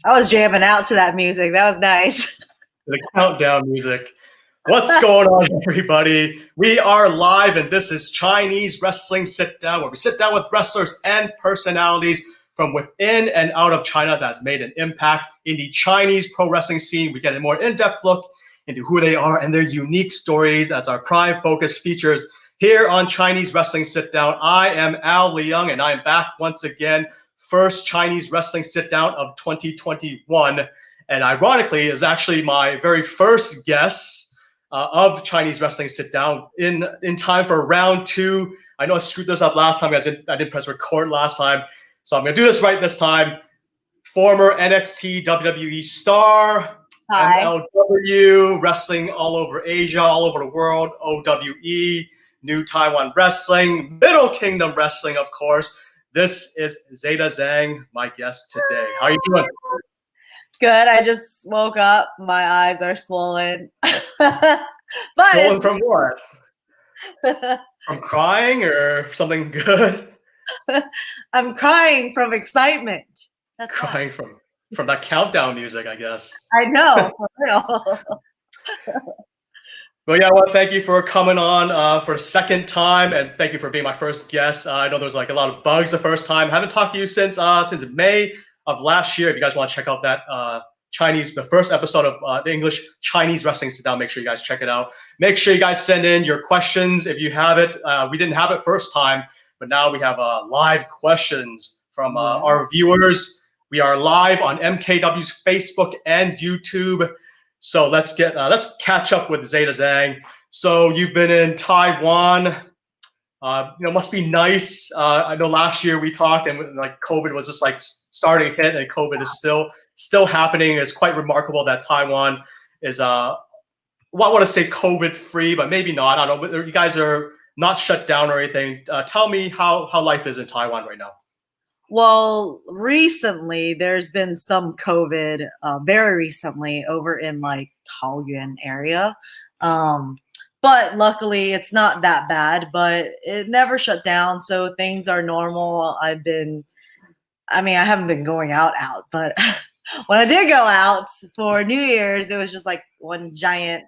I was jamming out to that music. That was nice. The countdown music. What's going on, everybody? We are live, and this is Chinese Wrestling Sit Down, where we sit down with wrestlers and personalities from within and out of China that has made an impact in the Chinese pro wrestling scene. We get a more in-depth look into who they are and their unique stories as our prime focus features here on Chinese Wrestling Sit Down. I am Leung, and I am back once again. First Chinese Wrestling Sit Down of 2021. And ironically, is actually my very first guest of Chinese Wrestling Sit Down in time for round two. I know I screwed this up last time because I didn't press record last time. So I'm going to do this right this time. Former NXT WWE star, Hi. MLW, wrestling all over Asia, all over the world, OWE, New Taiwan Wrestling, Middle Kingdom Wrestling, of course. This is Zeda Zhang, my guest today. How are you doing? Good. I just woke up. My eyes are swollen. Swollen from what? From crying or something good? I'm crying from excitement. That's crying from that countdown music, I guess. I know, for real. Well, yeah, well, thank you for coming on for a second time, and thank you for being my first guest. I know there's like a lot of bugs the first time. Haven't talked to you since May of last year. If you guys want to check out that the first episode of the English Chinese Wrestling Sit Down, make sure you guys check it out. Make sure you guys send in your questions if you have it. We didn't have it first time, but now we have live questions from our viewers. We are live on MKW's Facebook and YouTube. So let's catch up with Zeda Zhang. So you've been in Taiwan. Must be nice. I know last year we talked, and like COVID was just like starting to hit, and COVID is still happening. It's quite remarkable that Taiwan is I want to say COVID free, but maybe not. I don't know. You guys are not shut down or anything. Tell me how life is in Taiwan right now. Well, recently there's been some COVID, very recently over in like Taoyuan area. But luckily it's not that bad, but it never shut down. So things are normal. I haven't been going out, but when I did go out for New Year's, it was just like one giant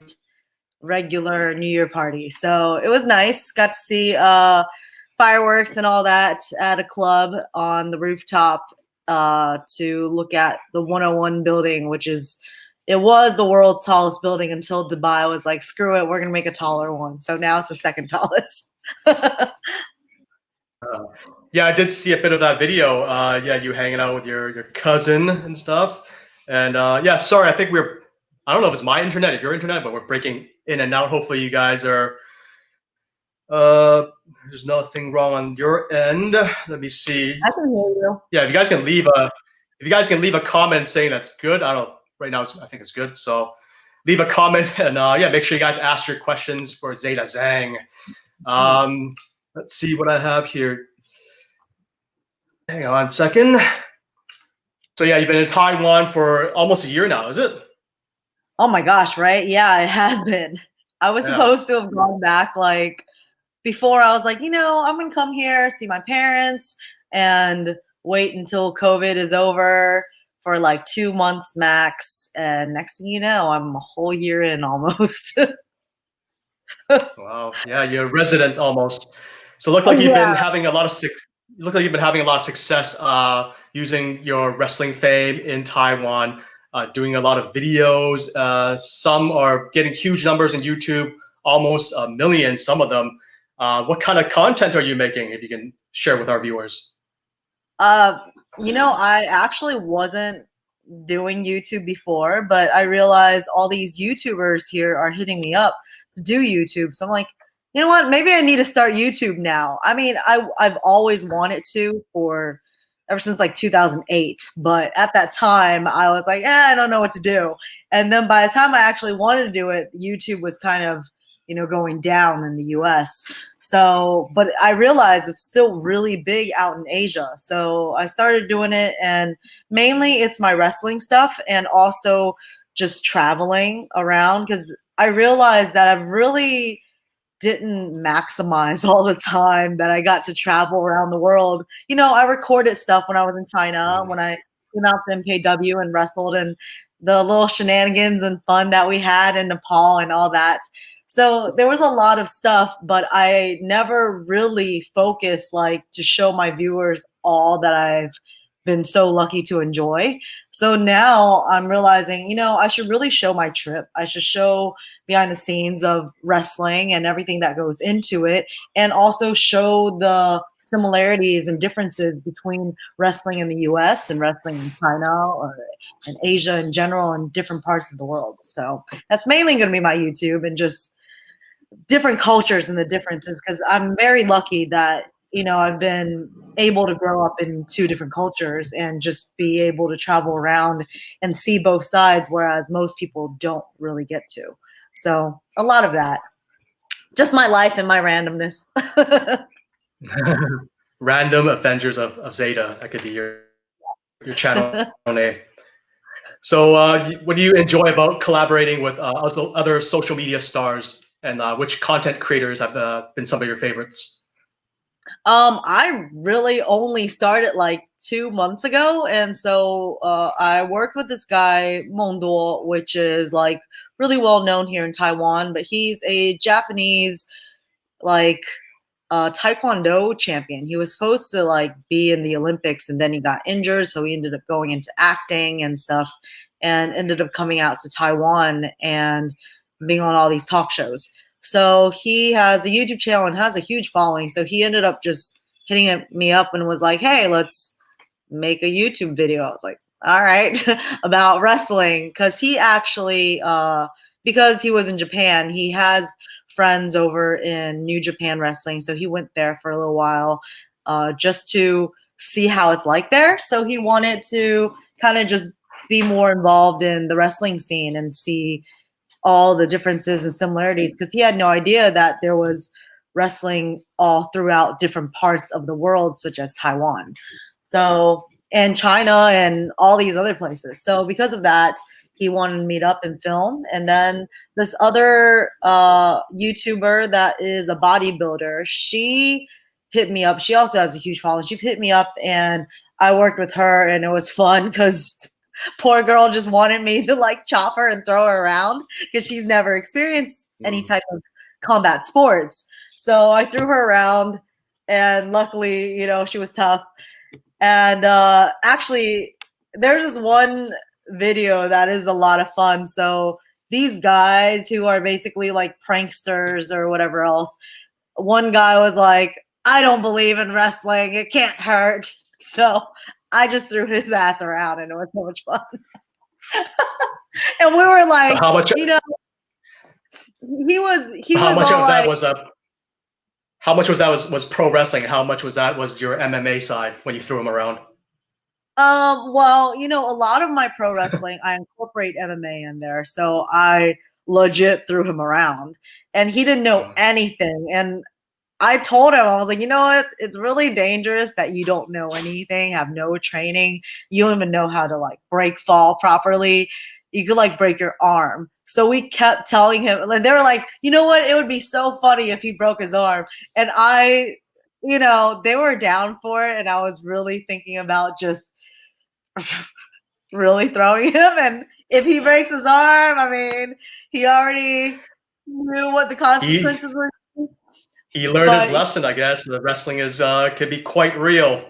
regular New Year party. So it was nice. Got to see fireworks and all that at a club on the rooftop to look at the 101 building, which it was the world's tallest building until Dubai was like, screw it, we're going to make a taller one. So now it's the second tallest. Yeah, I did see a bit of that video. You hanging out with your cousin and stuff. And sorry, I think I don't know if it's my internet, if your internet, but we're breaking in and out. Hopefully you guys are, there's nothing wrong on your end. Let me see. I can hear you. Yeah, if you guys can leave a comment saying that's good. I don't know. Right now, I think it's good. So leave a comment and make sure you guys ask your questions for Zeda Zhang. Let's see what I have here. Hang on a second. So yeah, you've been in Taiwan for almost a year now, is it? Oh my gosh, right? Yeah, it has been. I was supposed to have gone back like before. I was like, I'm going to come here, see my parents, and wait until COVID is over for like 2 months max. And next thing you know, I'm a whole year in almost. Wow. Yeah, you're a resident almost. So it looked like you've been having a lot of success using your wrestling fame in Taiwan, doing a lot of videos. Some are getting huge numbers in YouTube, almost 1 million, some of them. What kind of content are you making, if you can share with our viewers? I actually wasn't doing YouTube before, but I realized all these YouTubers here are hitting me up to do YouTube. So I'm like, you know what? Maybe I need to start YouTube now. I mean, I've always wanted to ever since like 2008. But at that time, I was like, I don't know what to do. And then by the time I actually wanted to do it, YouTube was kind of, going down in the US. So, but I realized it's still really big out in Asia. So I started doing it, and mainly it's my wrestling stuff and also just traveling around, because I realized that I've really didn't maximize all the time that I got to travel around the world. I recorded stuff when I was in China, when I came out to MKW and wrestled, and the little shenanigans and fun that we had in Nepal and all that. So there was a lot of stuff, but I never really focused like to show my viewers all that I've been so lucky to enjoy. So now I'm realizing, you know, I should really show my trip. I should show behind the scenes of wrestling and everything that goes into it, and also show the similarities and differences between wrestling in the US and wrestling in China or in Asia in general and different parts of the world. So that's mainly going to be my YouTube and just different cultures and the differences, because I'm very lucky that, you know, I've been able to grow up in two different cultures and just be able to travel around and see both sides, whereas most people don't really get to. So a lot of that. Just my life and my randomness. Random Avengers of Zeta. That could be your channel name. So, what do you enjoy about collaborating with also other social media stars, and which content creators have been some of your favorites? I really only started like 2 months ago, and so I worked with this guy Mongduo, which is like really well known here in Taiwan, but he's a Japanese like taekwondo champion. He was supposed to like be in the Olympics, and then he got injured, so he ended up going into acting and stuff, and ended up coming out to Taiwan and being on all these talk shows. So he has a YouTube channel and has a huge following. So he ended up just hitting me up and was like, "Hey, let's make a YouTube video." I was like, "All right," about wrestling, because he actually, because he was in Japan, he has friends over in New Japan Wrestling. So he went there for a little while, just to see how it's like there. So he wanted to kind of just be more involved in the wrestling scene and see all the differences and similarities, because he had no idea that there was wrestling all throughout different parts of the world, such as Taiwan, so, and China and all these other places. So because of that, he wanted to meet up and film. And then this other YouTuber that is a bodybuilder, she hit me up. She also has a huge following. She hit me up and I worked with her, and it was fun because poor girl just wanted me to like chop her and throw her around because she's never experienced any type of combat sports. So I threw her around, and luckily, you know, she was tough. And actually, there's this one video that is a lot of fun. So these guys who are basically like pranksters or whatever else, one guy was like, "I don't believe in wrestling. It can't hurt." So I just threw his ass around, and it was so much fun. And we were like, How much? you know, he was How much all of that like, was How much was that was pro wrestling? How much was that was your MMA side when you threw him around? well, you know, a lot of my pro wrestling, I incorporate MMA in there. So I legit threw him around, and he didn't know anything. And I told him, I was like, you know what? It's really dangerous that you don't know anything, have no training. You don't even know how to like break fall properly. You could like break your arm. So we kept telling him, like, they were like, you know what? It would be so funny if he broke his arm. And I, you know, they were down for it. And I was really thinking about just really throwing him. And if he breaks his arm, I mean, he already knew what the consequences were. He learned his lesson, I guess. The wrestling is could be quite real.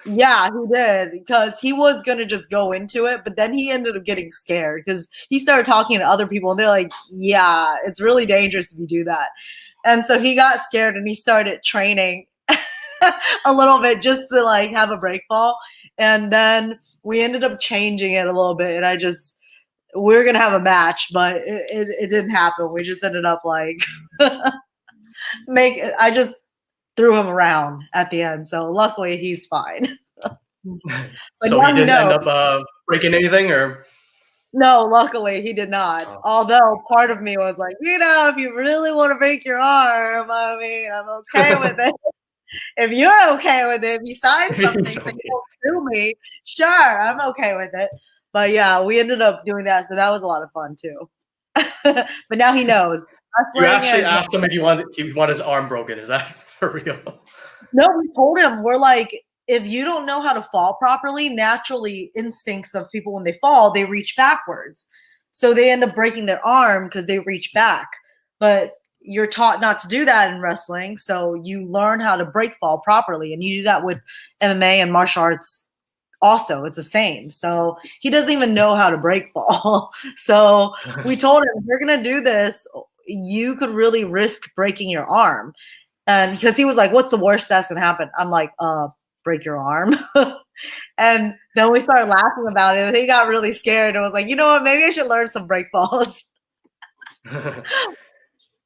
Yeah, he did, because he was gonna just go into it, but then he ended up getting scared because he started talking to other people, and they're like, "Yeah, it's really dangerous if you do that." And so he got scared, and he started training a little bit just to like have a break fall. And then we ended up changing it a little bit, and we were gonna have a match, but it didn't happen. We just ended up like I just threw him around at the end. So luckily he's fine. So he didn't end up breaking anything, or? No, luckily he did not. Oh. Although part of me was like, you know, if you really want to break your arm, I mean, I'm okay with it. If you're okay with it, if you sign something saying you won't sue me, sure, I'm okay with it. But yeah, we ended up doing that, so that was a lot of fun too. But now he knows. You actually asked him if he wanted his arm broken. Is that for real? No, we told him, we're like, if you don't know how to fall properly, naturally instincts of people when they fall, they reach backwards. So they end up breaking their arm because they reach back. But you're taught not to do that in wrestling. So you learn how to break fall properly. And you do that with MMA and martial arts also. It's the same. So he doesn't even know how to break fall. So we told him, if you're going to do this, you could really risk breaking your arm. And because he was like, what's the worst that's going to happen? I'm like, break your arm. And then we started laughing about it. And he got really scared and was like, you know what? Maybe I should learn some break falls.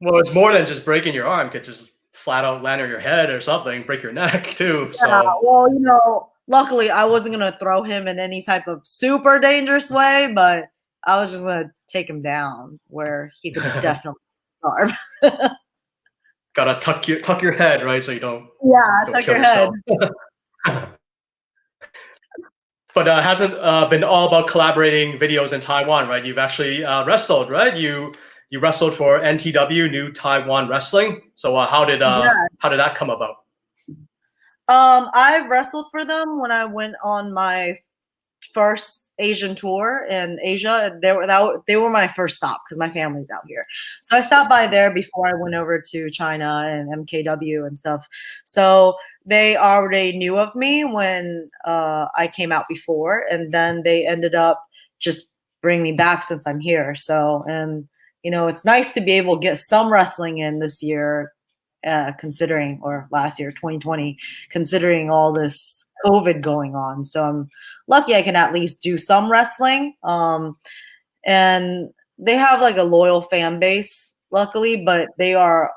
Well, it's more than just breaking your arm. You could just flat out land on your head or something, break your neck too. Yeah, So, well, you know, luckily I wasn't going to throw him in any type of super dangerous way, but I was just going to take him down where he could definitely starve. gotta tuck your head, right? So you don't Tuck kill your head. yourself. But hasn't been all about collaborating videos in Taiwan, right? You've actually wrestled, right? You wrestled for NTW, New Taiwan Wrestling. So how did that come about? I wrestled for them when I went on my first Asian tour in Asia. They were my first stop because my family's out here. So I stopped by there before I went over to China and MKW and stuff. So they already knew of me when I came out before, and then they ended up just bringing me back since I'm here. So, and you know, it's nice to be able to get some wrestling in this year, considering, or last year, 2020, considering all this COVID going on. So I'm lucky I can at least do some wrestling. And they have like a loyal fan base, luckily, but they are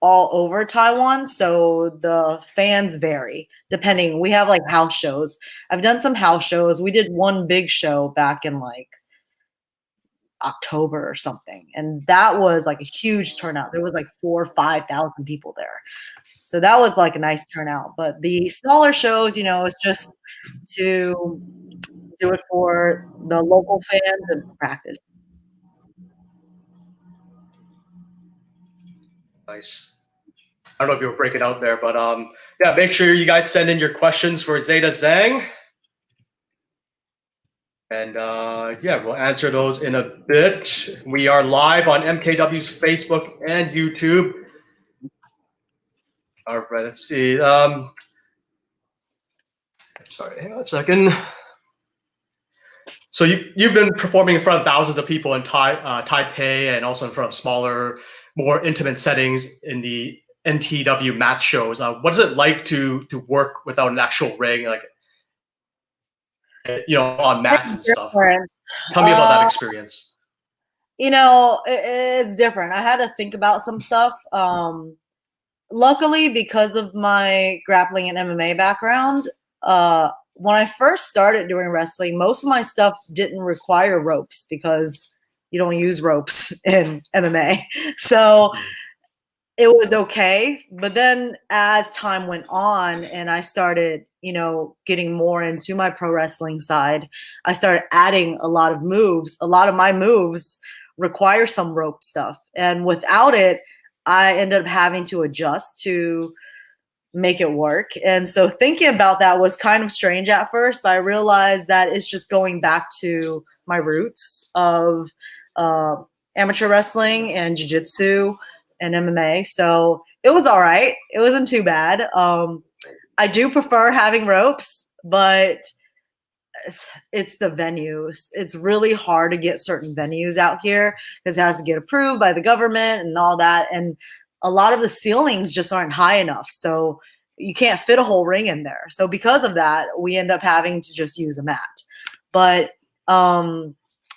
all over Taiwan. So the fans vary depending. We have like house shows. I've done some house shows. We did one big show back in like October or something. And that was like a huge turnout. There was like 4,000 or 5,000 people there. So that was like a nice turnout. But the smaller shows, you know, it's just to do it for the local fans and practice. Nice. I don't know if you'll break it out there, but yeah, make sure you guys send in your questions for Zeda Zhang. And yeah, we'll answer those in a bit. We are live on MKW's Facebook and YouTube. All right, let's see. Sorry, hang on a second. So you've been performing in front of thousands of people in Taipei and also in front of smaller, more intimate settings in the NTW match shows. What is it like to work without an actual ring, like you know, on mats and stuff? Tell me about that experience. You know, it's different. I had to think about some stuff. Luckily, because of my grappling and MMA background, when I first started doing wrestling, most of my stuff didn't require ropes because you don't use ropes in MMA. So it was okay. But then as time went on and I started, you know, getting more into my pro wrestling side, I started adding a lot of moves. A lot of my moves require some rope stuff. And without it, I ended up having to adjust to make it work. And so thinking about that was kind of strange at first, but I realized that it's just going back to my roots of amateur wrestling and jiu-jitsu and MMA. So it was all right. It wasn't too bad. I do prefer having ropes, but it's the venues. It's really hard to get certain venues out here because it has to get approved by the government and all that. And a lot of the ceilings just aren't high enough. So you can't fit a whole ring in there. So because of that, we end up having to just use a mat. But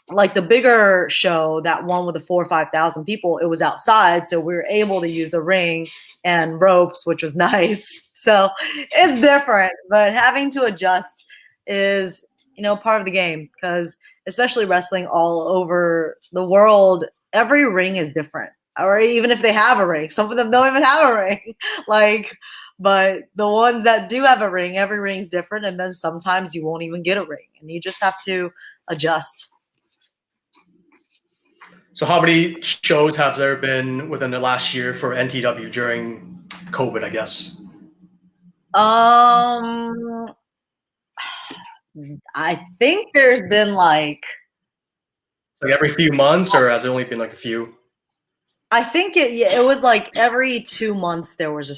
like the bigger show, that one with the 4,000 or 5,000 people, it was outside. So we were able to use a ring and ropes, which was nice. So it's different, but having to adjust is, you know, part of the game, because especially wrestling all over the world, every ring is different. Or even if they have a ring, some of them don't even have a ring. Like, but the ones that do have a ring, every ring's different. And then sometimes you won't even get a ring and you just have to adjust. So how many shows have there been within the last year for NTW during COVID, I guess? Um, I think there's been like It's like every few months, or has it only been like a few? I think it was like every 2 months there was a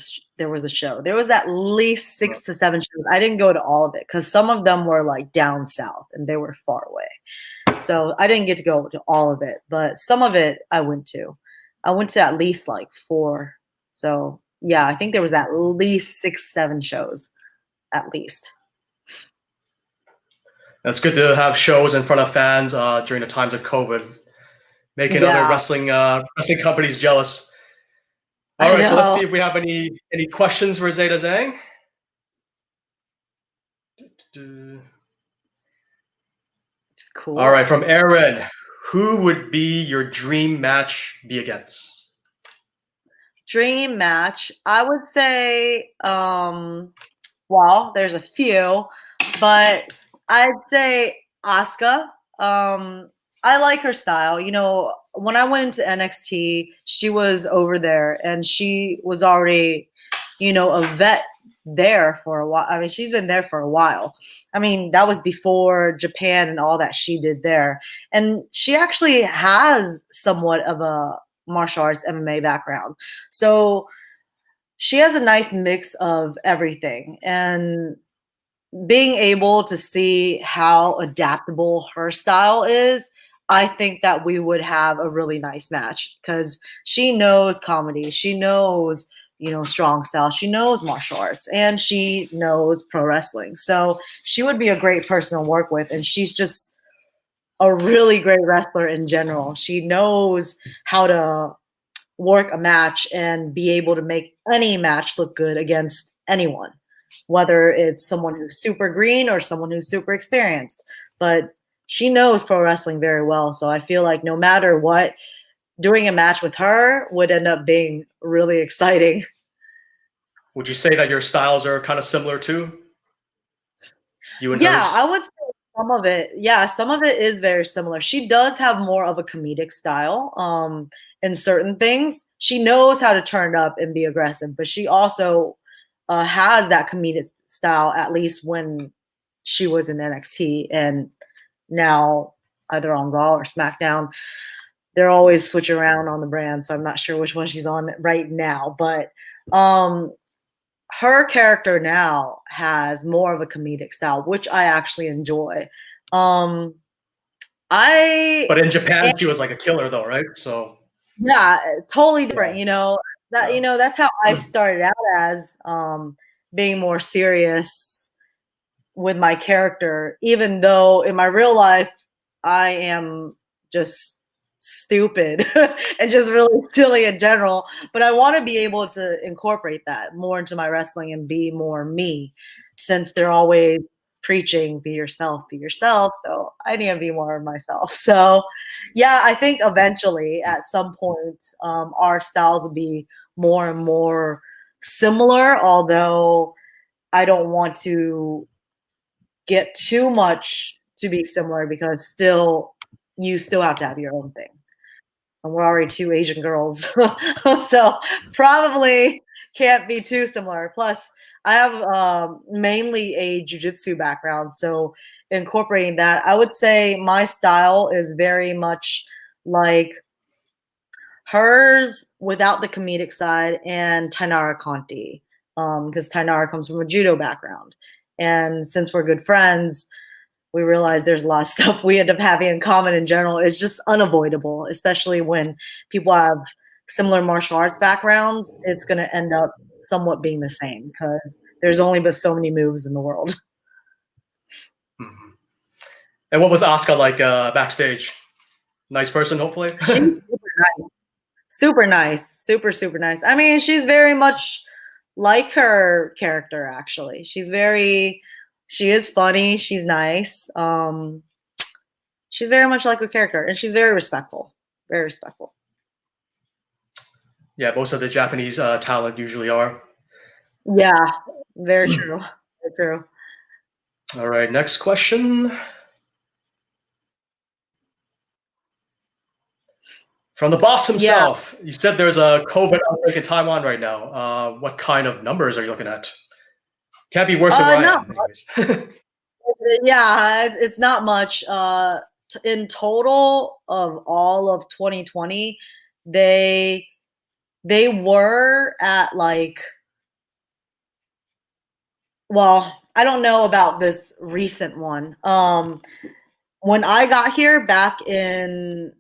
show. There was at least 6 to 7 shows. I didn't go to all of it because some of them were like down south and they were far away. So I didn't get to go to all of it, but some of it I went to. I went to at least like four. So yeah, I think there was at least 6, 7 shows at least. It's good to have shows in front of fans during the times of COVID, making other Yeah, wrestling companies jealous. All I right, so let's know. see if we have any questions for Zeda Zhang. It's All cool. right, from Aaron, who would be your dream match be against? Dream match. I would say well, there's a few, but I'd say Asuka. I like her style. You know, when I went into NXT, she was over there and she was already, a vet there for a while. I mean, she's been there for a while. I mean, that was before Japan and all that she did there. And she actually has somewhat of a martial arts MMA background. So she has a nice mix of everything. And being able to see how adaptable her style is, I think that we would have a really nice match because she knows comedy, she knows, strong style, she knows martial arts, and she knows pro wrestling. So she would be a great person to work with, and she's just a really great wrestler in general. She knows how to work a match and be able to make any match look good against anyone, whether it's someone who's super green or someone who's super experienced. But she knows pro wrestling very well. So I feel like no matter what, doing a match with her would end up being really exciting. Would you say that your styles are kind of similar too? You and Yeah, I hers? would say some of it. Yeah, some of it is very similar. She does have more of a comedic style in certain things. She knows how to turn up and be aggressive, but she also has that comedic style, at least when she was in NXT and now either on Raw or SmackDown. They're always switching around on the brand, so I'm not sure which one she's on right now. But um, her character now has more of a comedic style, which I actually enjoy. Um, I But in Japan, she was like a killer, though, right? So Yeah, totally different. yeah, That yeah. that's how I started out as being more serious with my character, even though in my real life I am just stupid and just really silly in general. But I want to be able to incorporate that more into my wrestling and be more me, since they're always preaching be yourself, be yourself. So I need to be more of myself. So yeah, I think eventually at some point our styles will be more and more similar, although I don't want to get too much to be similar because you still have to have your own thing. And we're already two Asian girls. So probably can't be too similar. Plus, I have mainly a jujitsu background. So incorporating that, I would say my style is very much like hers without the comedic side and Tainara Conti, because Tainara comes from a judo background. And since we're good friends, we realize there's a lot of stuff we end up having in common in general. It's just unavoidable, especially when people have similar martial arts backgrounds. It's going to end up somewhat being the same because there's only but so many moves in the world. Mhm. And what was Asuka like backstage? Nice person, hopefully. She's super nice. Super nice. Super, super nice. I mean, she's very much like her character, actually. She is funny. She's nice. She's very much like her character, and she's very respectful. Very respectful. Yeah, most of the Japanese talent usually are. Yeah, very true. Very true. All right, next question. From the boss Yeah. himself, you said there's a COVID outbreak in Taiwan right now. What kind of numbers are you looking at? Can't be worse than where I No. am, anyways. Yeah, it's not much. In total of all of 2020, they were at like, well, I don't know about this recent one. When I got here back in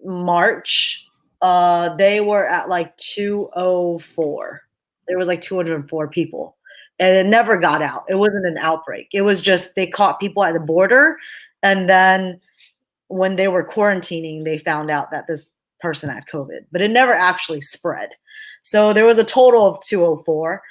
March, they were at like 204. There was like 204 people. And it never got out. It wasn't an outbreak. It was just they caught people at the border, and then when they were quarantining, they found out that this person had COVID, but it never actually spread. So there was a total of 204.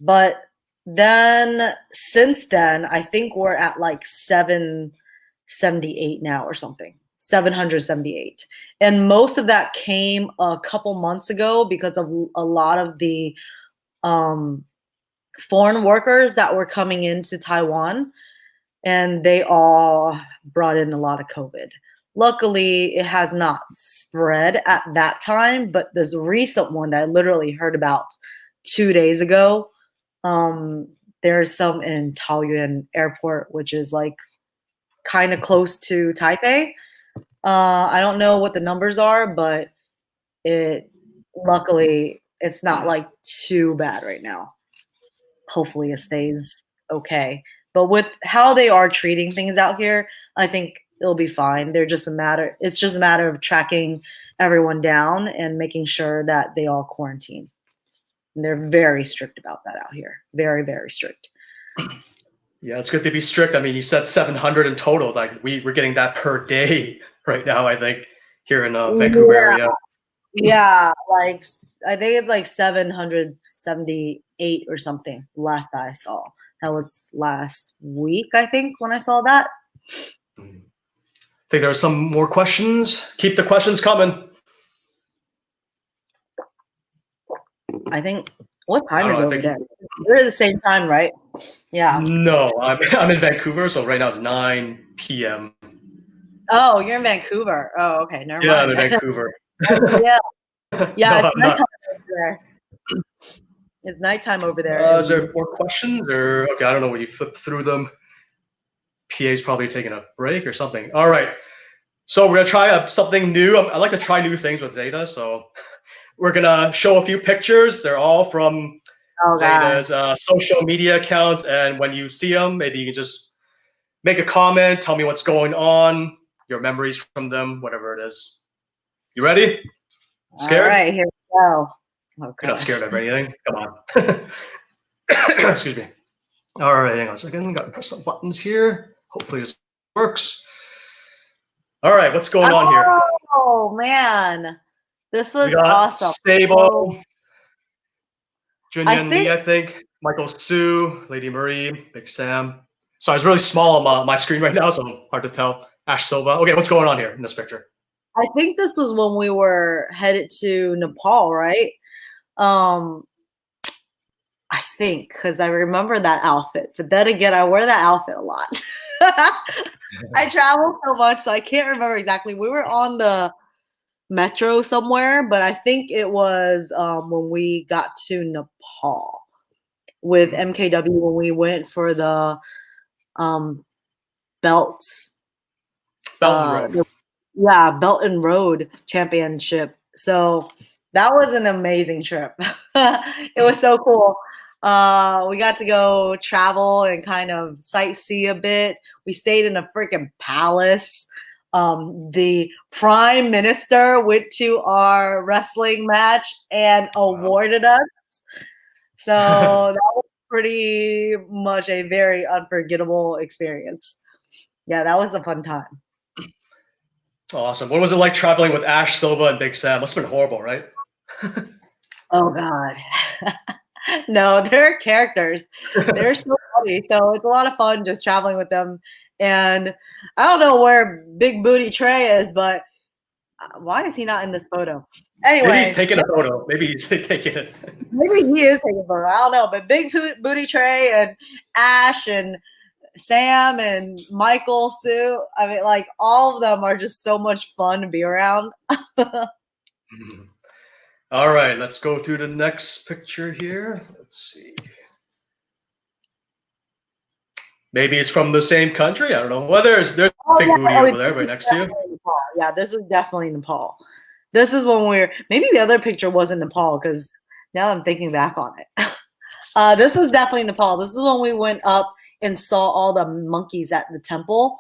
But then since then, I think we're at like 778 now or something. 778. And most of that came a couple months ago because of a lot of the foreign workers that were coming into Taiwan, and they all brought in a lot of COVID. Luckily, it has not spread at that time, but this recent one that I literally heard about 2 days ago, there's some in Taoyuan Airport, which is like kind of close to Taipei. I don't know what the numbers are, but luckily it's not like too bad right now. Hopefully it stays okay. But with how they are treating things out here, I think it'll be fine. It's just a matter of tracking everyone down and making sure that they all quarantine. And they're very strict about that out here. Very, very strict. Yeah, it's good to be strict. I mean, you said 700 in total. Like we're getting that per day right now, I think, here in Vancouver area. Yeah, like I think it's like 778 or something last I saw. That was last week, I think, when I saw that. I think there are some more questions. Keep the questions coming. I think, what time is it over there? We're at the same time, right? Yeah. No, I'm in Vancouver, so right now it's 9 p.m. Oh, you're in Vancouver. Oh, okay. Never mind. Yeah, I'm in Vancouver. Yeah. Yeah, No, it's nighttime over there. It's nighttime over there. Is there more questions? Or okay, I don't know when you flip through them. PA's probably taking a break or something. All right. So we're gonna try something new. I like to try new things with Zeda, so we're gonna show a few pictures. They're all from Zeda's social media accounts, and when you see them, maybe you can just make a comment, tell me what's going on, your memories from them, whatever it is. You ready? Scared? All right, here we go. Okay. You're not scared of anything? Come on. Excuse me. All right, hang on a second. Got to press some buttons here. Hopefully this works. All right, what's going on here? Oh man, this was awesome. Stable, Junyan Lee, I think, Michael Su, Lady Marie, Big Sam. So it's really small on my screen right now, so hard to tell. Ash Silva. Okay, what's going on here in this picture? I think this was when we were headed to Nepal, right? I think, because I remember that outfit. But then again, I wear that outfit a lot. I travel so much, so I can't remember exactly. We were on the metro somewhere, but I think it was when we got to Nepal with MKW when we went for the Belt and Road. Belt and Road Championship. So that was an amazing trip. It was so cool. We got to go travel and kind of sightsee a bit. We stayed in a freaking palace. The prime minister went to our wrestling match and awarded us. So that was pretty much a very unforgettable experience. Yeah, that was a fun time. Awesome. What was it like traveling with Ash Silva and Big Sam? Must have been horrible, right? Oh God. No, they're characters. They're so funny. So it's a lot of fun just traveling with them. And I don't know where Big Booty Trey is, but why is he not in this photo? Anyway. Maybe he's taking a photo. Maybe he's taking it. Maybe he is taking a photo. I don't know. But Big Booty Trey and Ash and Sam and Michael, Sue, I mean, like, all of them are just so much fun to be around. All right, let's go through the next picture here. Let's see. Maybe it's from the same country. I don't know. Well, there's big booty over there right next to you. Nepal. Yeah, this is definitely Nepal. This is when maybe the other picture wasn't Nepal because now I'm thinking back on it. This is definitely Nepal. This is when we went up and saw all the monkeys at the temple,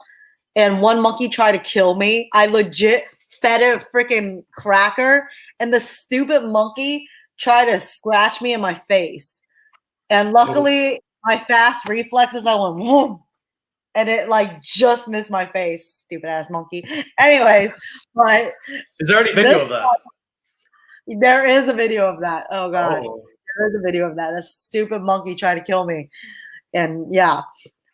and one monkey tried to kill me. I legit fed it a freaking cracker, and the stupid monkey tried to scratch me in my face. And luckily, my fast reflexes, I went, whoom, and it like just missed my face. Stupid ass monkey. Anyways, but is there any video of that? There is a video of that. Oh gosh. Oh. There is a video of that. A stupid monkey tried to kill me. And yeah.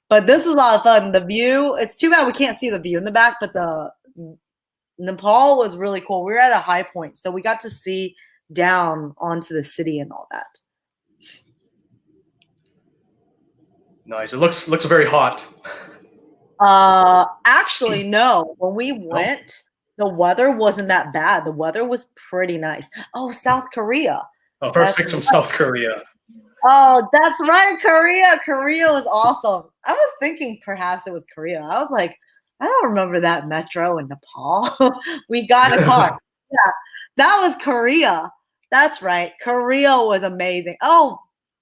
But this was a lot of fun. The view, it's too bad we can't see the view in the back, but the Nepal was really cool. We were at a high point, so we got to see down onto the city and all that. Nice. It looks very hot. Actually, no. When we went, the weather wasn't that bad. The weather was pretty nice. Oh, South Korea. Oh, first pics from South Korea. Oh, that's right, Korea. Korea was awesome. I was thinking perhaps it was Korea. I was like, I don't remember that metro in Nepal. We got a car. Yeah, that was Korea. That's right. Korea was amazing. Oh,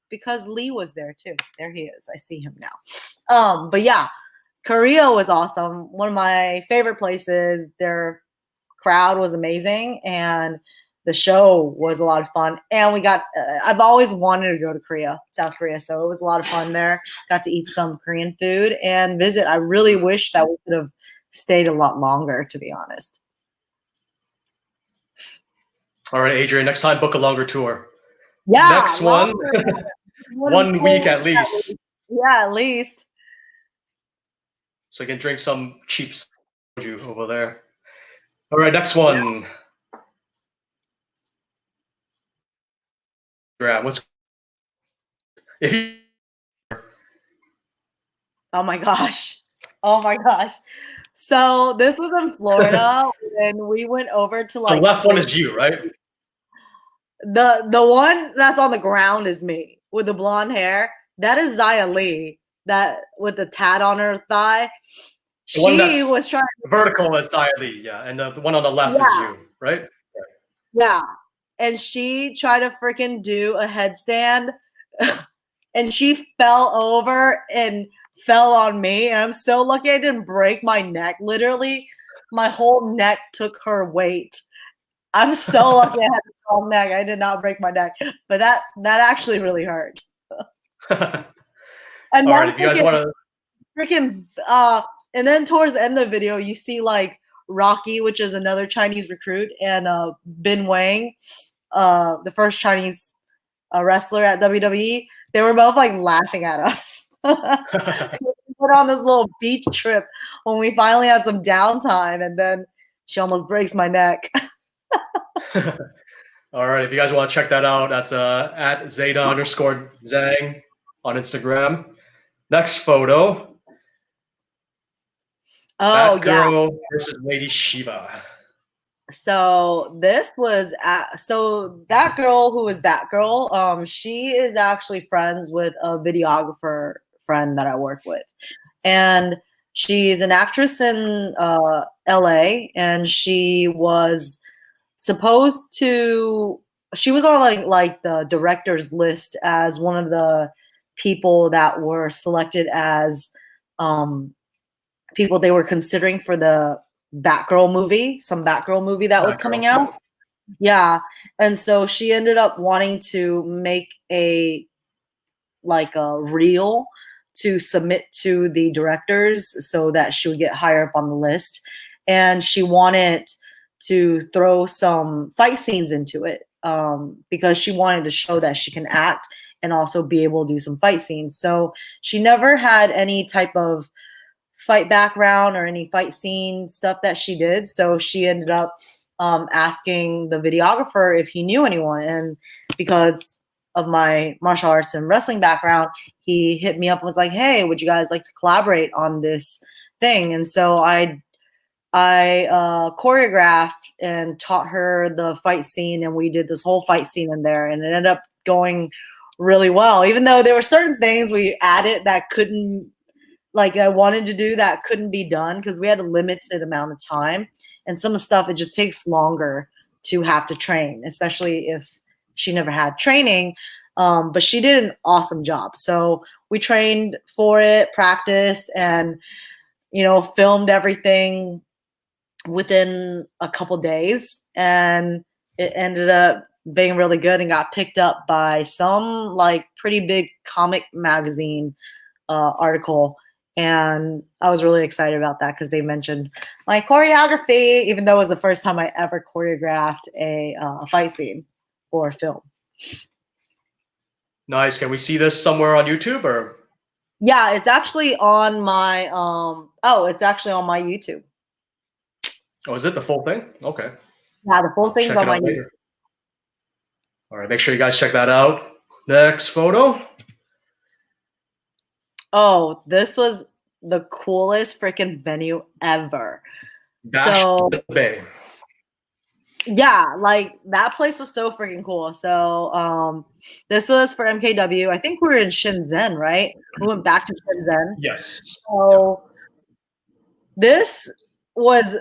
because Lee was there too. There he is. I see him now. But yeah, Korea was awesome. One of my favorite places. Their crowd was amazing, and the show was a lot of fun. And we got, I've always wanted to go to Korea, South Korea. So it was a lot of fun there. Got to eat some Korean food and visit. I really wish that we could have stayed a lot longer, to be honest. All right, Adrian, next time book a longer tour. Yeah. Next one, 1 week at least. Yeah, at least. So you can drink some cheap soju over there. All right, next one. Yeah. What's if you? Oh my gosh! Oh my gosh! So this was in Florida, and we went over to like. The left one is you, right? The one that's on the ground is me with the blonde hair. That is Xia Li. That with the tat on her thigh. She was trying. Vertical is Xia Li, yeah, and the one on the left is you, right? Yeah. And she tried to freaking do a headstand and she fell over and fell on me. And I'm so lucky I didn't break my neck. Literally, my whole neck took her weight. I'm so lucky I had a strong neck. I did not break my neck. But that actually really hurt. And all right, if you guys want to freaking and then towards the end of the video, you see like Rocky, which is another Chinese recruit, and Bin Wang, the first Chinese wrestler at WWE. They were both like laughing at us. We went on this little beach trip when we finally had some downtime, and then she almost breaks my neck. All right, if you guys want to check that out, that's at Zeda_Zhang on Instagram. Next photo. Oh, Batgirl versus Lady Shiva. So this was so that girl who was Batgirl, she is actually friends with a videographer friend that I work with, and she's an actress in LA, and she was supposed to. She was on like the director's list as one of the people that were selected as people they were considering for the Batgirl movie, some Batgirl movie that was coming out. Yeah. And so she ended up wanting to make a reel to submit to the directors so that she would get higher up on the list. And she wanted to throw some fight scenes into it because she wanted to show that she can act and also be able to do some fight scenes. So she never had any type of fight background or any fight scene stuff that she did. So she ended up asking the videographer if he knew anyone. And because of my martial arts and wrestling background, he hit me up and was like, hey, would you guys like to collaborate on this thing? And so I choreographed and taught her the fight scene, and we did this whole fight scene in there, and it ended up going really well, even though there were certain things we added that couldn't like I wanted to do that couldn't be done because we had a limited amount of time, and some of the stuff it just takes longer to have to train, especially if she never had training. But she did an awesome job. So we trained for it, practiced, and filmed everything within a couple days, and it ended up being really good and got picked up by some like pretty big comic magazine article. And I was really excited about that because they mentioned my choreography, even though it was the first time I ever choreographed a fight scene for a film. Nice. Can we see this somewhere on YouTube or? Yeah, it's actually on my it's actually on my YouTube. Oh, is it the full thing? Okay. Yeah, the full thing's Check on it my out YouTube. later. All right, make sure you guys check that out. Next photo. Oh, this was the coolest freaking venue ever. Bash So the Bay. yeah, like that place was so freaking cool. So this was for MKW. I think we were in Shenzhen, right? We went back to Shenzhen. Yes. So this was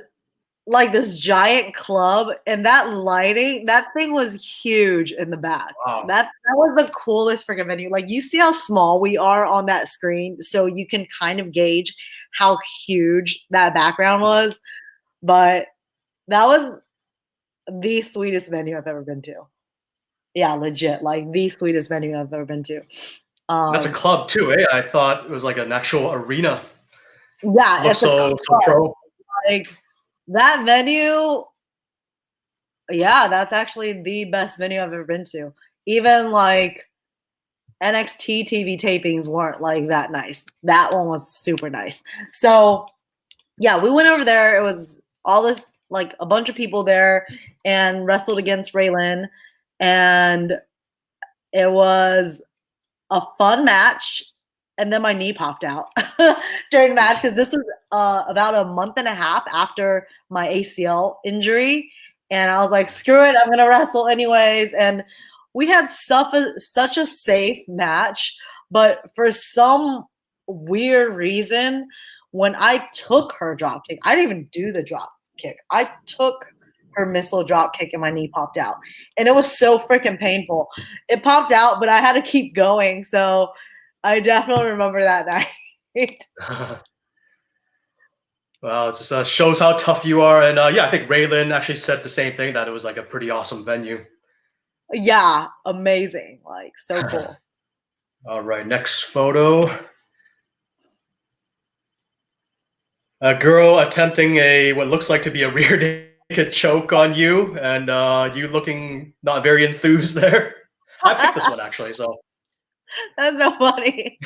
like this giant club, and that lighting, that thing was huge in the back. Wow. That was the coolest freaking venue. Like you see how small we are on that screen, so you can kind of gauge how huge that background was. But that was the sweetest venue I've ever been to. Yeah, legit. Like the sweetest venue I've ever been to. That's a club too, eh? I thought it was like an actual arena. Yeah, Looks so pro. Like that venue, yeah, that's actually the best venue I've ever been to. Even like NXT TV tapings weren't like that nice. That one was super nice. So yeah, we went over there. It was all this, like a bunch of people there, and wrestled against Raylan, and it was a fun match. And then my knee popped out during the match because this was about a month and a half after my ACL injury. And I was like, screw it, I'm going to wrestle anyways. And we had such a safe match. But for some weird reason, when I took her drop kick, I didn't even do the drop kick. I took her missile drop kick and my knee popped out. And it was so freaking painful. It popped out, but I had to keep going. So I definitely remember that night. Well, it just shows how tough you are. And yeah, I think Raylan actually said the same thing, that it was like a pretty awesome venue. Yeah, amazing. Like, so cool. All right, next photo. A girl attempting what looks like to be a rear naked choke on you, and you looking not very enthused there. I picked this one actually, so. That's so funny.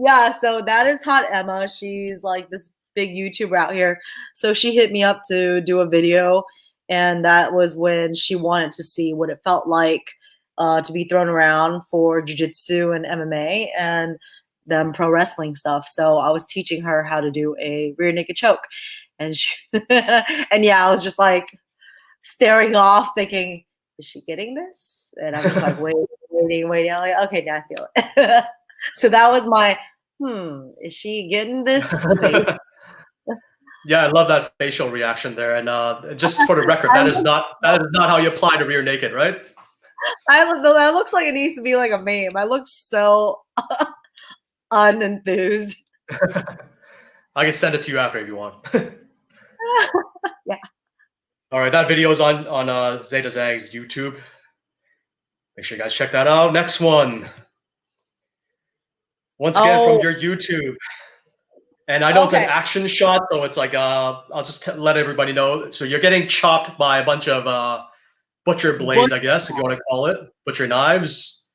Yeah, so that is Hot Emma. She's like this big YouTuber out here. So she hit me up to do a video, and that was when she wanted to see what it felt like to be thrown around for jiu-jitsu and MMA and them pro wrestling stuff. So I was teaching her how to do a rear naked choke. And she and yeah, I was just like staring off thinking, is she getting this? And I'm just like waiting. I'm like, okay, now I feel it. So that was my, is she getting this? Yeah, I love that facial reaction there. And just for the record, that is not how you apply to rear naked, right? That looks like it needs to be like a meme. I look so unenthused. I can send it to you after if you want. Yeah. All right, that video is on Zeda Zhang's YouTube. Make sure you guys check that out. Next one. Once again from your YouTube. And I know it's an action shot, so it's like I'll just let everybody know. So you're getting chopped by a bunch of butcher blades, I guess, if you want to call it. Butcher knives.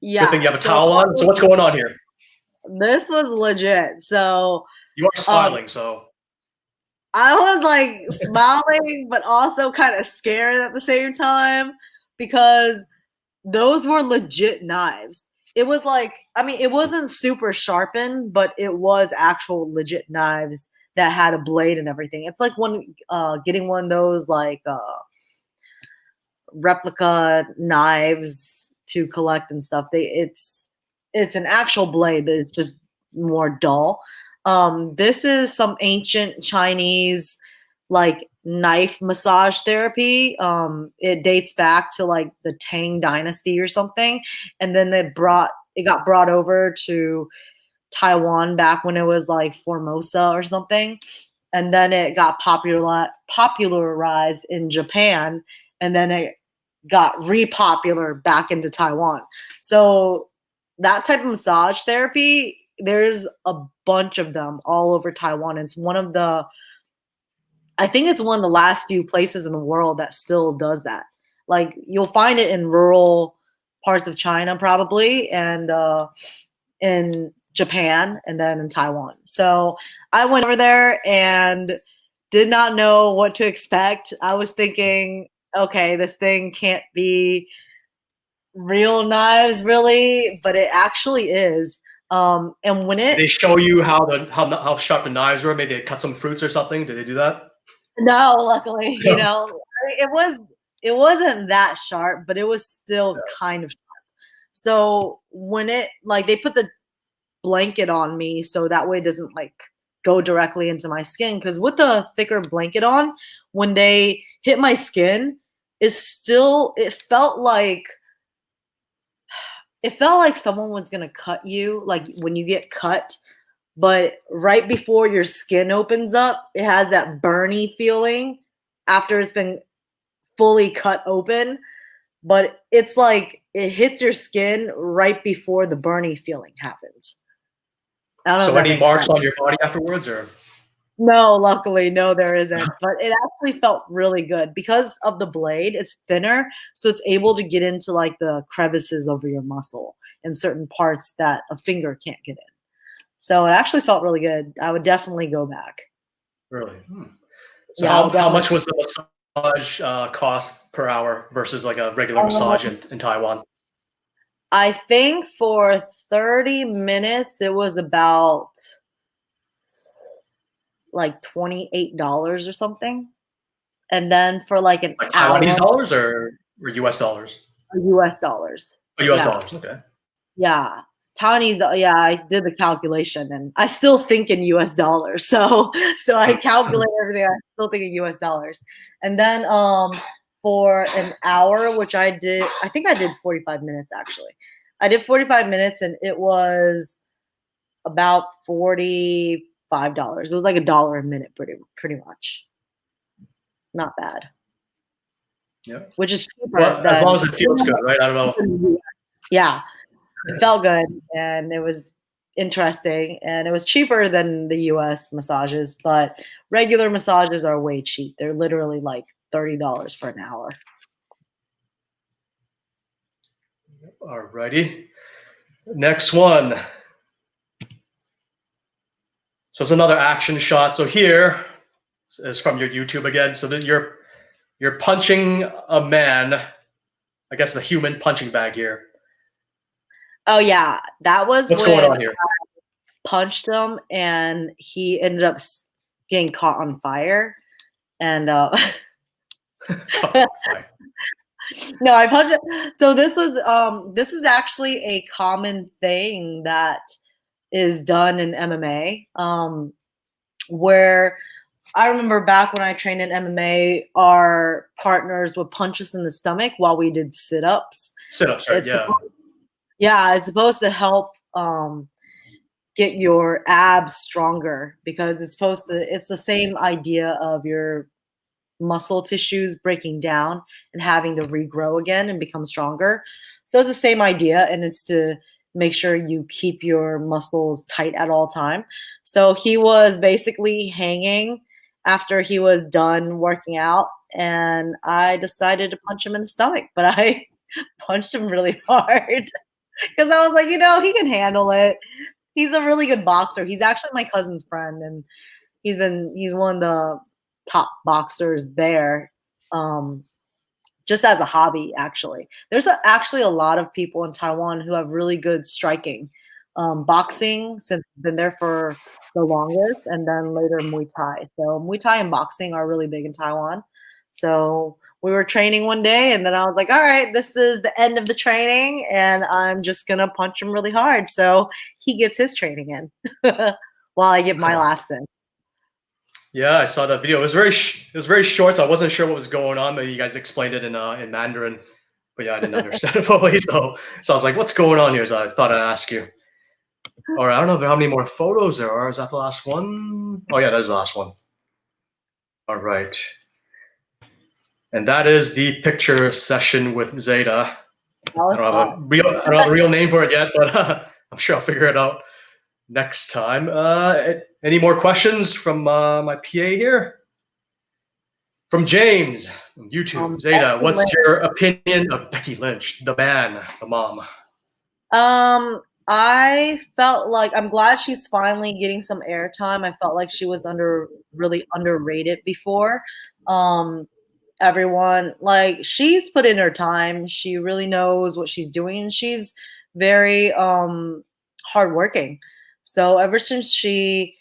Yeah. Good thing you have a towel on. So what's going on here? This was legit. So you are smiling, so I was like smiling, but also kind of scared at the same time because those were legit knives. It was like, I mean, it wasn't super sharpened, but it was actual legit knives that had a blade and everything. It's like getting one of those like replica knives to collect and stuff. It's an actual blade, but it's just more dull. This is some ancient Chinese like knife massage therapy. It dates back to like the Tang Dynasty or something, and then it got brought over to Taiwan back when it was like Formosa or something, and then it got popularized in Japan, and then it got repopular back into Taiwan. So that type of massage therapy, there's a bunch of them all over Taiwan. I think it's one of the last few places in the world that still does that. Like you'll find it in rural parts of China probably, and in Japan, and then in Taiwan. So I went over there and did not know what to expect. I was thinking, okay, this thing can't be real knives really, but it actually is. And when Did it they show you how sharp the knives were? Maybe they cut some fruits or something. Did they do that? No, luckily, it wasn't that sharp, but it was still kind of sharp. So when it like they put the blanket on me so that way it doesn't like go directly into my skin, because with the thicker blanket on, when they hit my skin, it felt like someone was gonna cut you, like when you get cut, but right before your skin opens up, it has that burny feeling after it's been fully cut open. But it's like it hits your skin right before the burny feeling happens. I don't know if So that any makes marks sense. on your body afterwards, or No, luckily, no, there isn't. But it actually felt really good because of the blade. It's thinner, so it's able to get into like the crevices over your muscle and certain parts that a finger can't get in. So it actually felt really good. I would definitely go back. really? So Yeah, I would how definitely. much was the massage cost per hour versus like a regular massage Um, in Taiwan? I think for 30 minutes it was about like $28 or something. And then for like an Like Taiwanese hour, dollars or US dollars? US dollars. Oh, US Yeah. dollars. Okay. Yeah. Taiwanese, yeah, I did the calculation and I still think in US dollars. So I calculate everything. I still think in US dollars. And then for an hour, which I think I did 45 minutes actually. I did 45 minutes and it was about $45. It was like $1 a minute pretty much. Not bad. Yeah. Which is cheaper Well, as long than as it feels good, right? I don't know. yeah. It felt good and it was interesting and it was cheaper than the US massages, but regular massages are way cheap. They're literally like $30 for an hour. Alrighty. Next one. So it's another action shot. So here is from your YouTube again. So that you're punching a man. I guess the human punching bag here. Oh yeah, that was What's going when on here? I punched him and he ended up getting caught on fire and no, I punched it. So this is actually a common thing that is done in MMA. Where I remember back when I trained in MMA, our partners would punch us in the stomach while we did sit-ups. Sit-ups, right? Yeah, it's supposed to help get your abs stronger because it's the same idea of your muscle tissues breaking down and having to regrow again and become stronger. So it's the same idea, and it's to make sure you keep your muscles tight at all time. So he was basically hanging after he was done working out, and I decided to punch him in the stomach, but I punched him really hard because I was like, he can handle it. He's a really good boxer. He's actually my cousin's friend, and he's one of the top boxers there, just as a hobby. Actually, there's actually a lot of people in Taiwan who have really good striking. Boxing, since it's been there for the longest, and then later Muay Thai. So Muay Thai and boxing are really big in Taiwan. So we were training one day, and then I was like, all right, this is the end of the training, and I'm just going to punch him really hard. So he gets his training in while I get my laughs in. Yeah, I saw that video. It was it was very short, so I wasn't sure what was going on. Maybe you guys explained it in Mandarin, but yeah, I didn't understand it fully. So I was like, "What's going on here?" So I thought I'd ask you. All right, I don't know how many more photos there are. Is that the last one? Oh yeah, that is the last one. All right, and that is the picture session with Zeda. I don't have a real name for it yet, but I'm sure I'll figure it out next time. Any more questions from my PA here? From James from YouTube, Zeda, what's your opinion of Becky Lynch, the man, the mom? I felt like I'm glad she's finally getting some airtime. I felt like she was really underrated before. Everyone, like, she's put in her time. She really knows what she's doing. She's very hardworking. So ever since she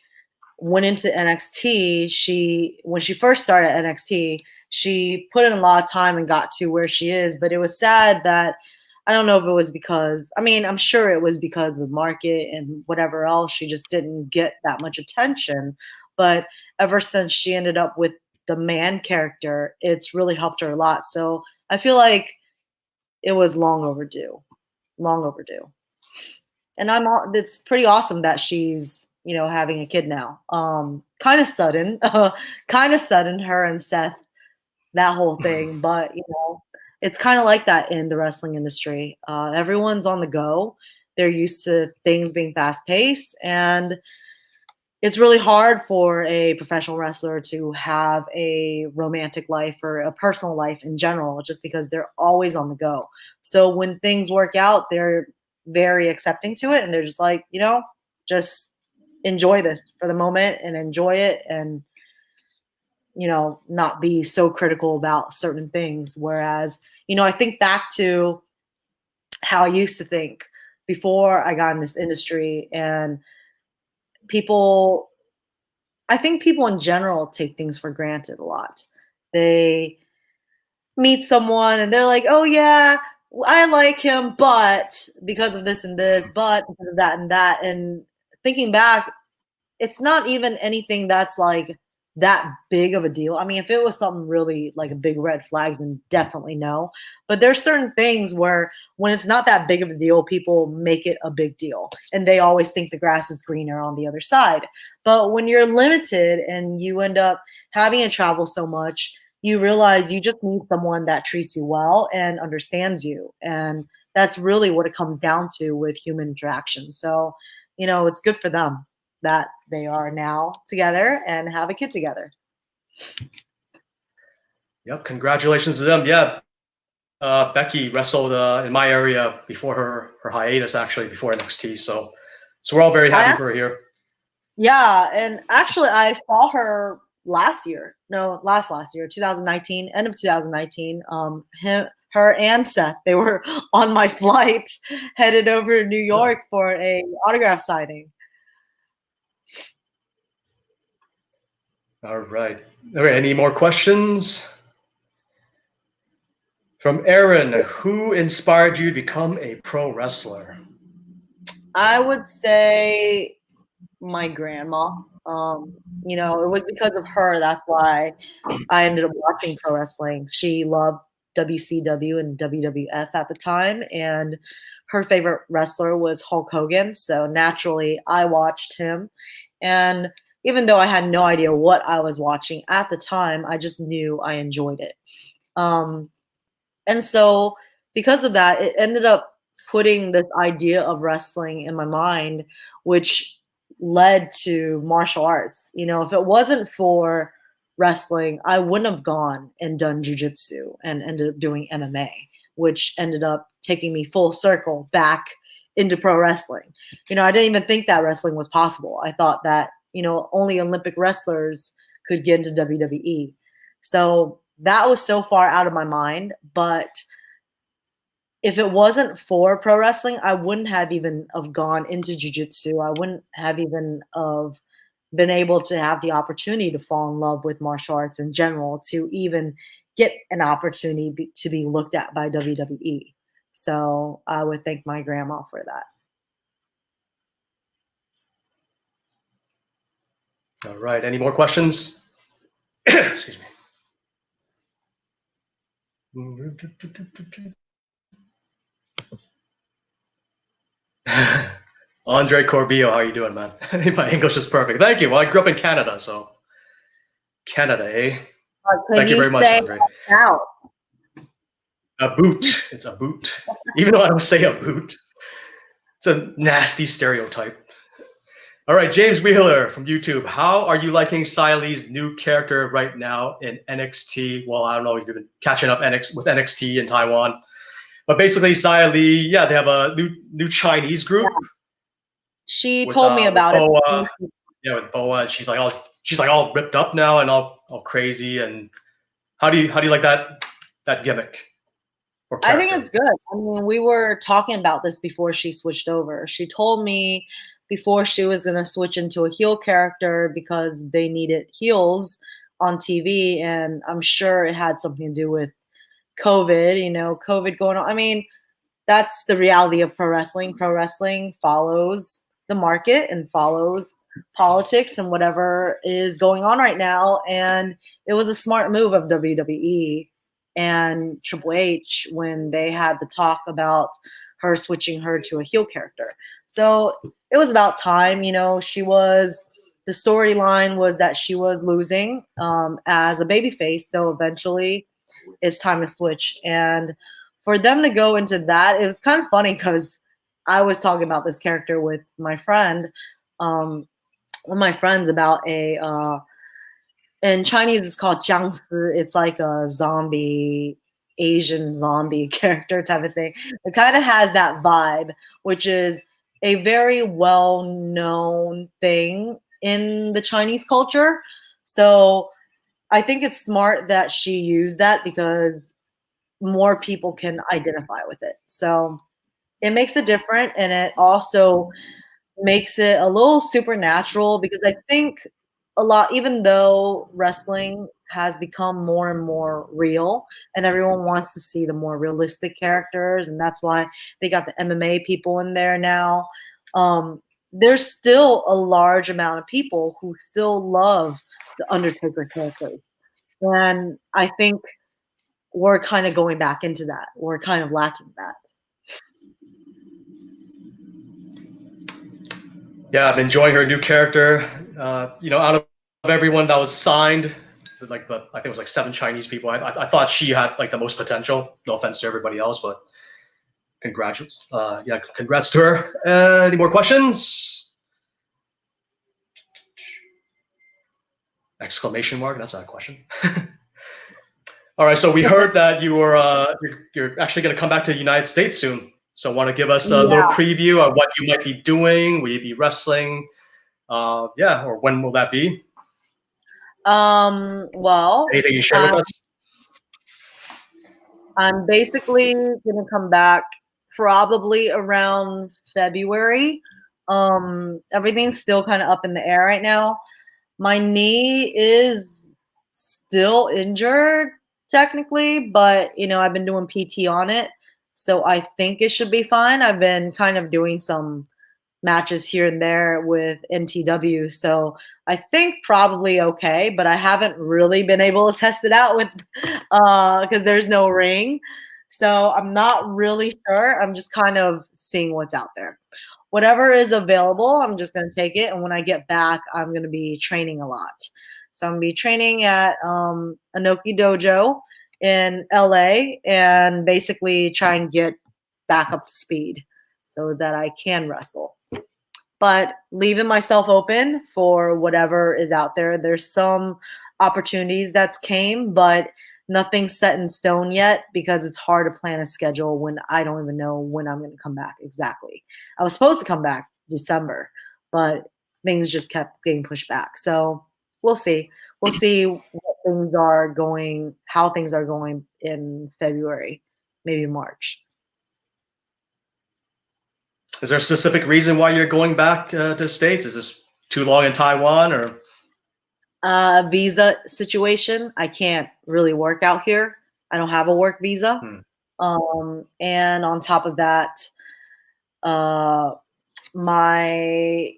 went into NXT, when she first started NXT, she put in a lot of time and got to where she is. But it was sad that, I don't know if it was because, I mean, I'm sure it was because of the market and whatever else, she just didn't get that much attention. But ever since she ended up with the man character, it's really helped her a lot. So I feel like it was long overdue. Long overdue. And it's pretty awesome that she's, having a kid now. Kind of sudden, her and Seth, that whole thing. But, it's kind of like that in the wrestling industry. Everyone's on the go. They're used to things being fast paced, and it's really hard for a professional wrestler to have a romantic life or a personal life in general, just because they're always on the go. So when things work out, they're very accepting to it, and they're just like, just enjoy this for the moment and enjoy it, and not be so critical about certain things. Whereas, I think back to how I used to think before I got in this industry, and I think people in general take things for granted a lot. They meet someone and they're like, oh yeah, I like him, but because of this and this, but because of that and that. And thinking back, it's not even anything that's like that big of a deal. I mean, if it was something really like a big red flag, then definitely no. But there's certain things where when it's not that big of a deal, people make it a big deal. And they always think the grass is greener on the other side. But when you're limited and you end up having to travel so much, you realize you just need someone that treats you well and understands you. And that's really what it comes down to with human interaction. So, it's good for them that they are now together and have a kid together. Yep, congratulations to them. Yeah, Becky wrestled in my area before her hiatus, actually before NXT. So we're all very happy for her here. Yeah, and actually I saw her last year, 2019, end of 2019. Her and Seth, they were on my flight headed over to New York for a autograph signing. All right. Any more questions? From Aaron, who inspired you to become a pro wrestler? I would say my grandma. It was because of her. That's why I ended up watching pro wrestling. She loved WCW and WWF at the time, and her favorite wrestler was Hulk Hogan. So naturally, I watched him. And even though I had no idea what I was watching at the time, I just knew I enjoyed it. And so because of that, it ended up putting this idea of wrestling in my mind, which led to martial arts. If it wasn't for wrestling, I wouldn't have gone and done jujitsu and ended up doing MMA, which ended up taking me full circle back into pro wrestling. I didn't even think that wrestling was possible. I thought that, only Olympic wrestlers could get into WWE. So that was so far out of my mind. But if it wasn't for pro wrestling, I wouldn't have even have gone into jiu-jitsu. I wouldn't have even of been able to have the opportunity to fall in love with martial arts in general, to even get an opportunity to be looked at by WWE. So I would thank my grandma for that. All right. Any more questions? Excuse me. Andre Corbillo, how you doing, man? My English is perfect. Thank you. Well, I grew up in Canada, so Canada, eh? Thank you very much, Andre. Out? A boot. It's a boot. Even though I don't say a boot, it's a nasty stereotype. All right, James Wheeler from YouTube. How are you liking Xia Li's new character right now in NXT? Well, I don't know if you've been catching up with NXT in Taiwan, but basically Xia Li, yeah, they have a new Chinese group. Yeah. She told me about Boa, it. Yeah, with Boa, and she's like all ripped up now and all crazy. And how do you like that gimmick? I think it's good. I mean, we were talking about this before she switched over. She told me before she was going to switch into a heel character because they needed heels on TV. And I'm sure it had something to do with COVID, COVID going on. I mean, that's the reality of pro wrestling. Pro wrestling follows the market and follows politics and whatever is going on right now. And it was a smart move of WWE and Triple H when they had the talk about her switching her to a heel character. So it was about time, the storyline was that she was losing as a babyface. So eventually it's time to switch. And for them to go into that, it was kind of funny because I was talking about this character with my friend, one of my friends about in Chinese it's called jiangsi. It's like a zombie, Asian zombie character type of thing. It kind of has that vibe, which is a very well-known thing in the Chinese culture. So I think it's smart that she used that because more people can identify with it. So it makes it different, and it also makes it a little supernatural because I think a lot, even though wrestling has become more and more real and everyone wants to see the more realistic characters, and that's why they got the MMA people in there now. There's still a large amount of people who still love the Undertaker characters. And I think we're kind of going back into that. We're kind of lacking that. Yeah, I'm enjoying her new character. Out of everyone that was signed, I think it was like 7 Chinese people. I thought she had like the most potential. No offense to everybody else, but congrats. Congrats to her. Any more questions? Exclamation mark. That's not a question. All right. So we heard that you're actually going to come back to the United States soon. So want to give us a little preview of what you might be doing? Will you be wrestling? Or when will that be? Well, anything you share with us? I'm basically gonna come back probably around February. Everything's still kind of up in the air right now. My knee is still injured technically, but I've been doing PT on it, so I think it should be fine. I've been kind of doing some matches here and there with MTW, so I think probably okay, but I haven't really been able to test it out with because there's no ring, so I'm not really sure. I'm just kind of seeing what's out there. Whatever is available, I'm just going to take it, and when I get back, I'm going to be training a lot. So I'm going to be training at Anoki Dojo in LA and basically try and get back up to speed so that I can wrestle. But leaving myself open for whatever is out there. There's some opportunities that's came, but nothing's set in stone yet because it's hard to plan a schedule when I don't even know when I'm going to come back exactly. I was supposed to come back December, but things just kept getting pushed back. So we'll see. We'll see how things are going in February, maybe March. Is there a specific reason why you're going back to the States? Is this too long in Taiwan, or? Visa situation. I can't really work out here. I don't have a work visa. And on top of that, my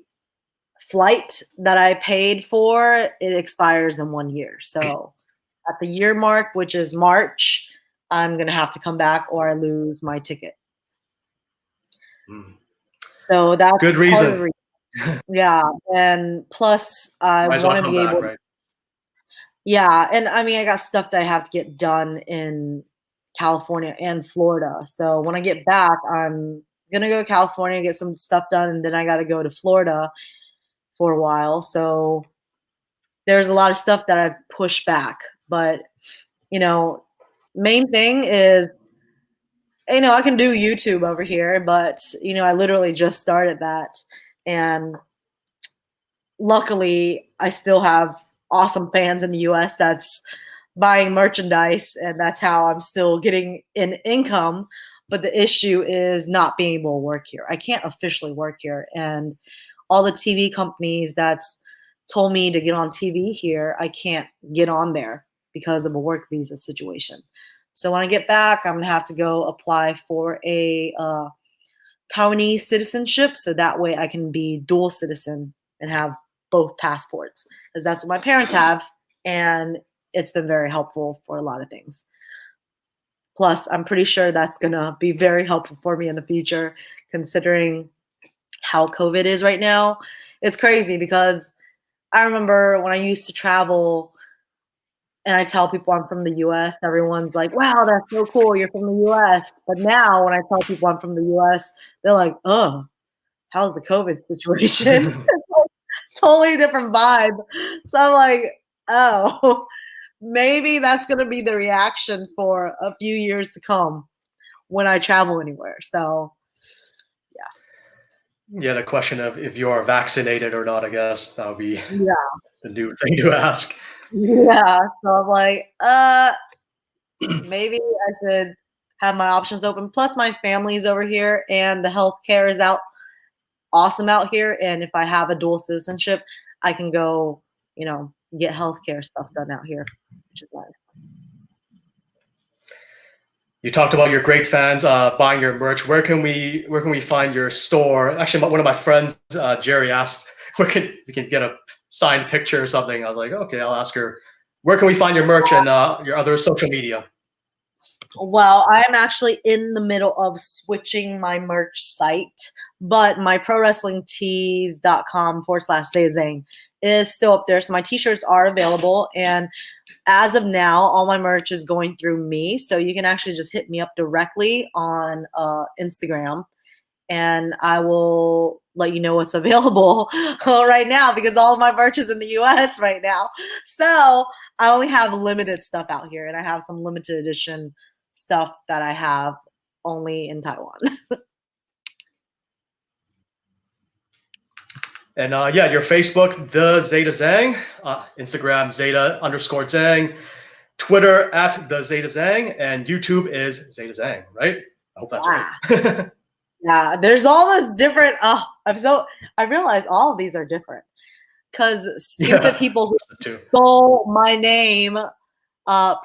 flight that I paid for, it expires in 1 year. So at the year mark, which is March, I'm going to have to come back or I lose my ticket. So that's good part of the reason. reason. Yeah. And plus, I want to be able right? Yeah. And I mean, I got stuff that I have to get done in California and Florida. So when I get back, I'm going to go to California, get some stuff done, and then I got to go to Florida for a while. So there's a lot of stuff that I've pushed back. But, main thing is, I can do YouTube over here, but, I literally just started that. And luckily, I still have awesome fans in the US that's buying merchandise, and that's how I'm still getting an income. But the issue is not being able to work here. I can't officially work here. And all the TV companies that's told me to get on TV here, I can't get on there because of a work visa situation. So when I get back, I'm going to have to go apply for a Taiwanese citizenship. So that way I can be dual citizen and have both passports, because that's what my parents have. And it's been very helpful for a lot of things. Plus, I'm pretty sure that's going to be very helpful for me in the future, considering how COVID is right now. It's crazy because I remember when I used to travel and I tell people I'm from the US, everyone's like, wow, that's so cool. You're from the US. But now when I tell people I'm from the US, they're like, oh, how's the COVID situation? It's like totally different vibe. So I'm like, oh, maybe that's going to be the reaction for a few years to come when I travel anywhere. So, Yeah, the question of if you are vaccinated or not, I guess that would be yeah. the new thing to ask. Yeah. So I'm like, maybe I should have my options open. Plus, my family's over here, and the healthcare is awesome out here. And if I have a dual citizenship, I can go, get healthcare stuff done out here, which is nice. You talked about your great fans buying your merch. Where can we find your store? Actually, one of my friends, Jerry, asked where we can get a signed picture or something. I was like, okay, I'll ask her. Where can we find your merch and your other social media? Well, I'm actually in the middle of switching my merch site, but my prowrestlingtees.com/Zeda Zhang is still up there. So my t-shirts are available. And as of now, all my merch is going through me. So you can actually just hit me up directly on Instagram, and I will let you know what's available right now, because all of my merch is in the US right now. So I only have limited stuff out here, and I have some limited edition stuff that I have only in Taiwan. And yeah, your Facebook, the Zeda Zhang, Instagram, Zeda_Zhang, Twitter @the Zeda Zhang, and YouTube is Zeda Zhang, right? I hope that's right. Yeah, there's all this different. I realize all of these are different because stupid people who stole my name.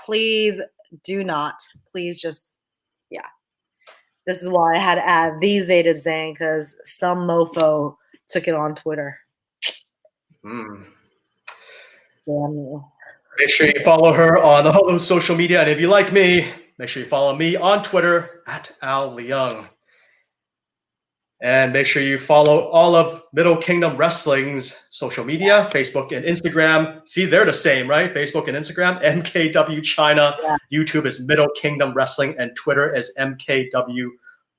Please do not. Please just, yeah. This is why I had to add the Zeda Zhang, because some mofo took it on Twitter. Damn you. Make sure you follow her on all those social media. And if you like me, make sure you follow me on Twitter @Leung. And make sure you follow all of Middle Kingdom Wrestling's social media, Facebook and Instagram. See, they're the same, right? Facebook and Instagram, MKW China. Yeah. YouTube is Middle Kingdom Wrestling, and Twitter is MKW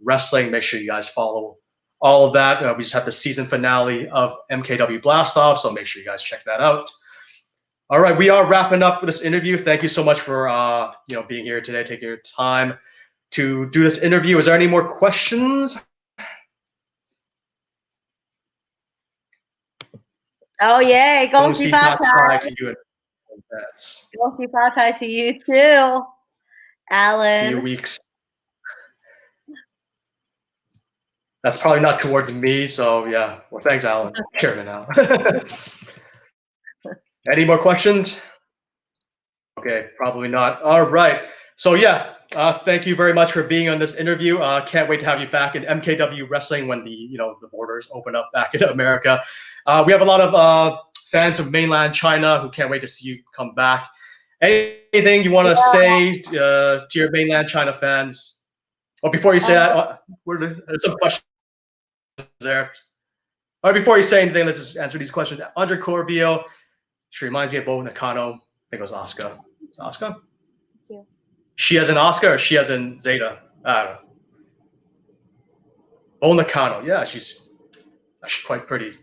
Wrestling. Make sure you guys follow all of that. We just have the season finale of MKW Blast Off, so make sure you guys check that out. All right, we are wrapping up this interview. Thank you so much for being here today, taking your time to do this interview. Is there any more questions? Oh yay! Go see Fatai to you. Go see Fatai to you too, Alan. Few weeks. That's probably not toward me, so yeah. Well, thanks, Alan. Chairman, Alan. Any more questions? Okay, probably not. All right. So yeah, thank you very much for being on this interview. Can't wait to have you back in MKW Wrestling when the borders open up back in America. We have a lot of fans of mainland China who can't wait to see you come back. Anything you want to say to your mainland China fans? Well, before you say that, there's some questions there. All right, before you say anything, let's just answer these questions. Andre Corbio, she reminds me of Bo Nakano. I think it was Asuka. It's Asuka? Thank you. She as in Asuka or she as in Zeta? I don't know. Bo Nakano. Yeah, she's actually quite pretty.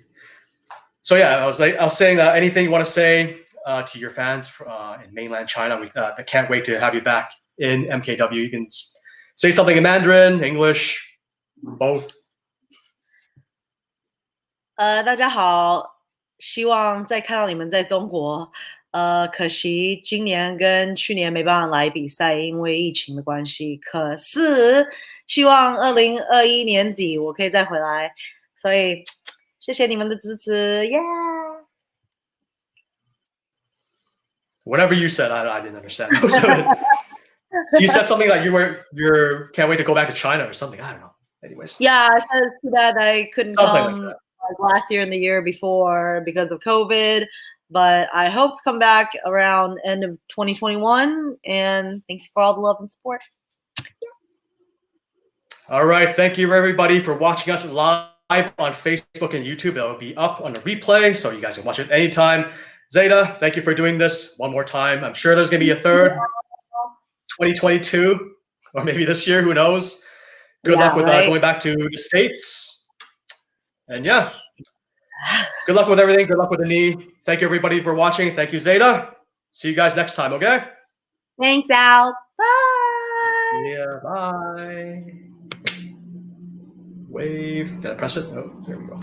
So yeah, I was saying anything you want to say to your fans in mainland China. I can't wait to have you back in MKW. You can say something in Mandarin, English, both. 大家好，希望再看到你们在中国。可惜今年跟去年没办法来比赛，因为疫情的关系。可是希望2021年底我可以再回来，所以谢谢你们的支持，耶、yeah! Whatever you said, I didn't understand. You said something like you can't wait to go back to China or something. I don't know. Anyways. Yeah, I said too bad I couldn't something come last year and the year before because of COVID, but I hope to come back around end of 2021. And thank you for all the love and support. All right, thank you everybody for watching us live on Facebook and YouTube. It will be up on the replay, so you guys can watch it anytime. Zeda, thank you for doing this one more time. I'm sure there's going to be a third 2022 or maybe this year, who knows. Good luck with going back to the States. And yeah, good luck with everything. Good luck with the knee. Thank you everybody for watching. Thank you, Zeda. See you guys next time, okay? Thanks, Al. Bye. Yeah, bye. Wave. Did I press it? Oh, there we go.